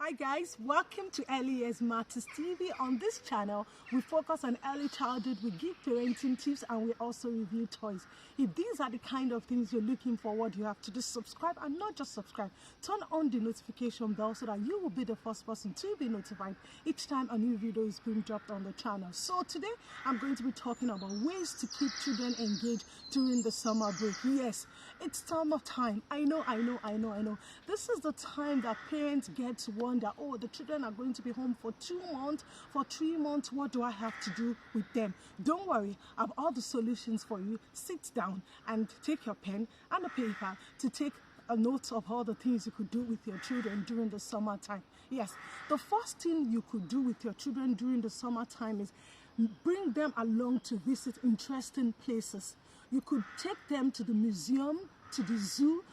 Hi guys, welcome to Early Years Matters TV. On this channel, we focus on early childhood, we give parenting tips, and we also review toys. If these are the kind of things you're looking for, what you have to do, subscribe, and not just subscribe. Turn on the notification bell so that you will be the first person to be notified each time a new video is being dropped on the channel. So today, I'm going to be talking about ways to keep children engaged during the summer break. Yes, it's summer time. I know. This is the time that parents get to wonder, oh, the children are going to be home for 2 months, for 3 months. What do I have to do with them? Don't worry, I have all the solutions for you. Sit down and take your pen and a paper to take a note of all the things you could do with your children during the summertime. Yes, the first thing you could do with your children during the summertime is bring them along to visit interesting places. You could take them to the museum, to the zoo,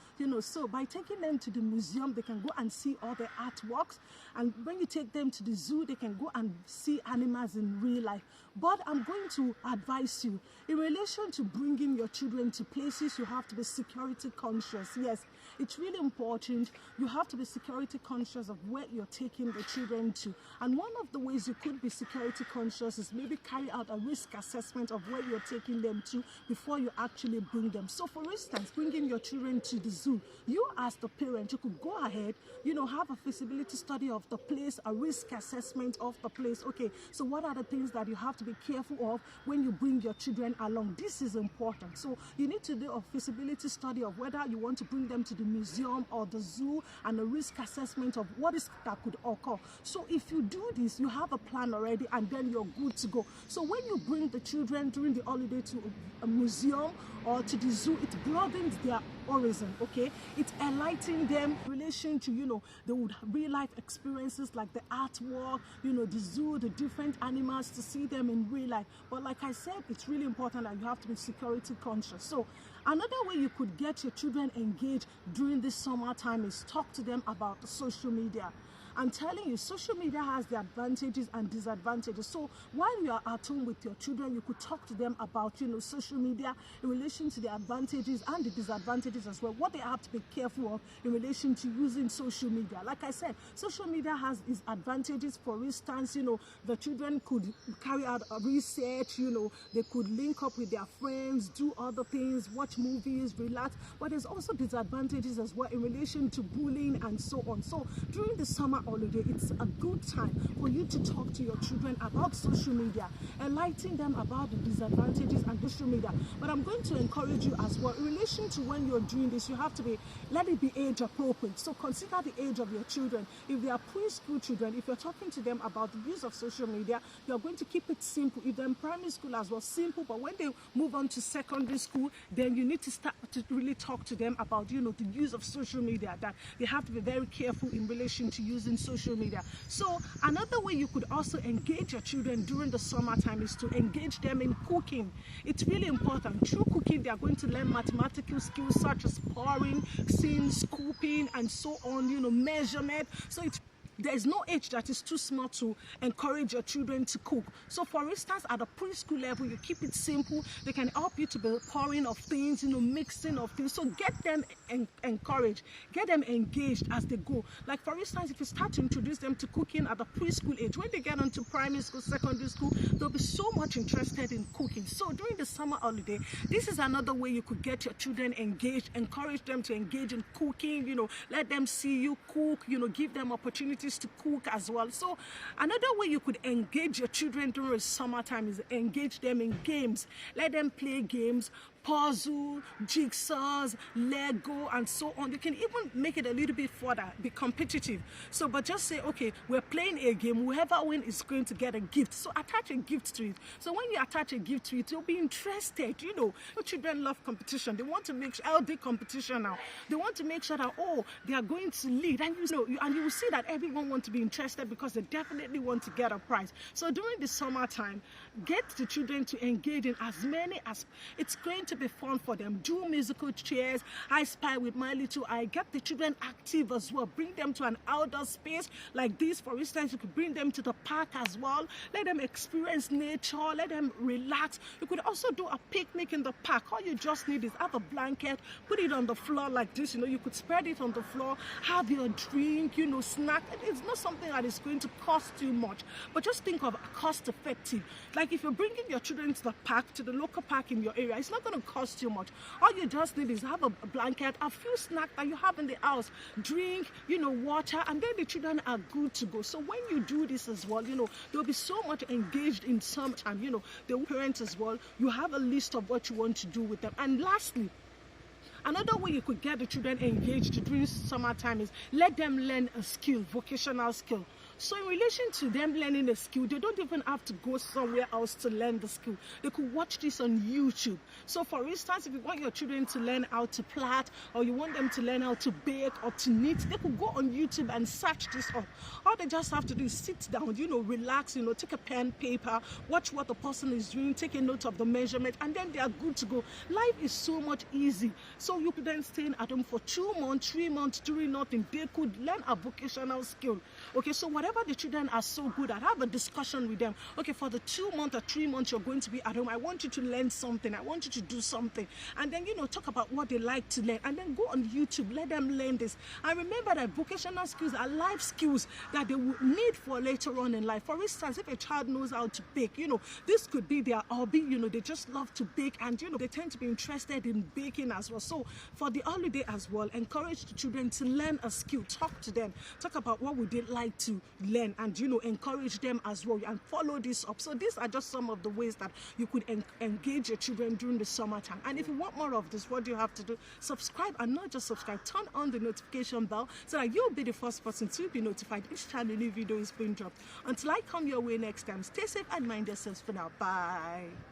so by taking them to the museum, they can go and see all the artworks. And when you take them to the zoo, they can go and see animals in real life. But I'm going to advise you, in relation to bringing your children to places, you have to be security conscious. Yes, it's really important. You have to be security conscious of where you're taking the children to. And one of the ways you could be security conscious is maybe carry out a risk assessment of where you're taking them to before you actually bring them. So for instance, bringing your children to the zoo, you as the parent, you could go ahead, have a feasibility study of the place, a risk assessment of the place. Okay, so what are the things that you have to be careful of when you bring your children along? This is important. So you need to do a feasibility study of whether you want to bring them to the museum or the zoo, and a risk assessment of what is that could occur. So if you do this, you have a plan already, and then you're good to go. So when you bring the children during the holiday to a museum or to the zoo, it broadens their horizon. Okay, it enlightens them in relation to they would real life experiences like the artwork, the zoo, the different animals, to see them in real life. But like I said, it's really important that you have to be security conscious. So another way you could get your children engaged during this summertime is talk to them about social media. I'm telling you, social media has the advantages and disadvantages. So while you are at home with your children, you could talk to them about, social media in relation to the advantages and the disadvantages as well. What they have to be careful of in relation to using social media. Like I said, social media has its advantages. For instance, the children could carry out a research, they could link up with their friends, do other things, watch movies, relax. But there's also disadvantages as well in relation to bullying and so on. So during the summer holiday, it's a good time for you to talk to your children about social media, enlighten them about the disadvantages and social media. But I'm going to encourage you as well in relation to when you're doing this, you have to let it be age appropriate. So consider the age of your children. If they are preschool children, if you're talking to them about the use of social media, you're going to keep it simple. If they're in primary school as well, simple. But when they move on to secondary school, then you need to start to really talk to them about the use of social media, that they have to be very careful in relation to using social media. So another way you could also engage your children during the summertime is to engage them in cooking. It's really important. Through cooking, they are going to learn mathematical skills such as pouring, seeing, scooping, and so on, measurement. So there's no age that is too small to encourage your children to cook. So for instance, at a preschool level, you keep it simple. They can help you to be pouring of things, mixing of things. So get them encouraged, get them engaged as they go. Like for instance, if you start to introduce them to cooking at the preschool age, when they get onto primary school, secondary school, they'll be so much interested in cooking. So during the summer holiday, this is another way you could get your children engaged, encourage them to engage in cooking, let them see you cook, give them opportunities to cook as well. So another way you could engage your children during the summertime is engage them in games. Let them play games, puzzle, jigsaws, Lego, and so on. You can even make it a little bit further, be competitive. So, but just say, okay, we're playing a game. Whoever wins is going to get a gift. So attach a gift to it. So when you attach a gift to it, you'll be interested. Your children love competition. They want to make sure, LD competition now. They want to make sure that, they are going to lead. And you will see that everyone wants to be interested because they definitely want to get a prize. So during the summertime, get the children to engage in as many as it's going to to be fun for them. Do musical chairs, I Spy with My Little Eye. Get the children active as well. Bring them to an outdoor space like this. For instance, you could bring them to the park as well. Let them experience nature. Let them relax. You could also do a picnic in the park. All you just need is have a blanket, put it on the floor like this. You could spread it on the floor, have your drink, snack. It's not something that is going to cost you much, but just think of cost effective. Like if you're bringing your children to the park, to the local park in your area, it's not going to cost you much. All you just need is have a blanket, a few snacks that you have in the house, drink, water, and then the children are good to go. So when you do this as well, they'll be so much engaged in some time. The parents as well, you have a list of what you want to do with them. And lastly, another way you could get the children engaged during summertime is let them learn a skill, vocational skill. So in relation to them learning a skill, they don't even have to go somewhere else to learn the skill. They could watch this on YouTube. So for instance, if you want your children to learn how to plait, or you want them to learn how to bake or to knit, they could go on YouTube and search this up. All they just have to do is sit down, relax, take a pen, paper, watch what the person is doing, take a note of the measurement, and then they are good to go. Life is so much easy. So you could then stay at home for 2 months, 3 months, doing nothing. They could learn a vocational skill. Okay, so whatever the children are so good at, have a discussion with them. Okay, for the 2 months or 3 months you're going to be at home, I want you to learn something. I want you to do something. And then, talk about what they like to learn. And then go on YouTube, let them learn this. And remember that vocational skills are life skills that they will need for later on in life. For instance, if a child knows how to bake, this could be their hobby. They just love to bake, and, they tend to be interested in baking as well. So for the holiday as well, encourage the children to learn a skill. Talk to them. Talk about what would they like to learn, and encourage them as well, and follow this up. So these are just some of the ways that you could engage your children during the summertime. And if you want more of this, what do you have to do? Subscribe, and not just subscribe, turn on the notification bell so that you'll be the first person to be notified each time a new video is being dropped. Until I come your way next time, stay safe and mind yourselves for now. Bye.